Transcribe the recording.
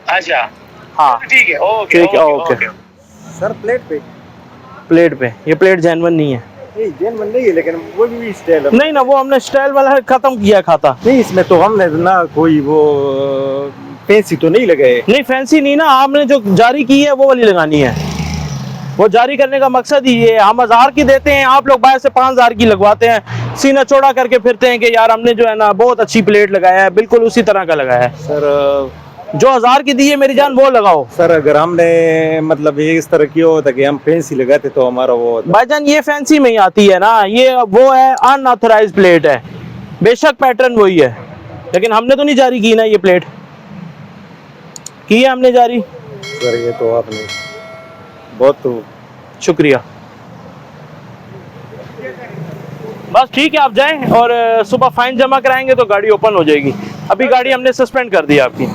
अच्छा हाँ ठीक है, ओके ठीक है ओके ओके। सर प्लेट पे, ये प्लेट जेन्युइन नहीं है। नहीं जेनवन नहीं है, लेकिन वो भी स्टाइल है। नहीं ना, वो हमने स्टाइल वाला खत्म किया खाता। नहीं इसमें तो हमने ना कोई वो पेंसी तो नहीं लगाए। नहीं फैंसी नहीं ना, आपने जो जारी की है वो वाली लगानी है। वो जारी करने का मकसद ही ये है, हम 1000 की देते हैं, आप लोग बाहर से 5000 की लगवाते हैं, सीना चौड़ा करके फिरते हैं कि यार हमने जो है ना बहुत अच्छी प्लेट लगाया है, बिल्कुल उसी तरह का लगाया है। सर जो 1000 की दी है मेरी जान वो लगाओ। सर अगर हमने मतलब ये इस तरह किया होता कि हम पेंसी लगाते तो हमारा वो होता। भाईजान ये फैंसी में ही आती है ना, ये वो है अनऑथराइज्ड प्लेट है, बेशक पैटर्न वही है, लेकिन हमने तो नहीं जारी की ना ये प्लेट, की है हमने जारी। सर ये तो आपने बहुत तो शुक्रिया। बस ठीक है, आप जाएं और सुबह फाइन जमा कराएंगे तो गाड़ी ओपन हो जाएगी। अभी गाड़ी हमने सस्पेंड कर दी आपकी।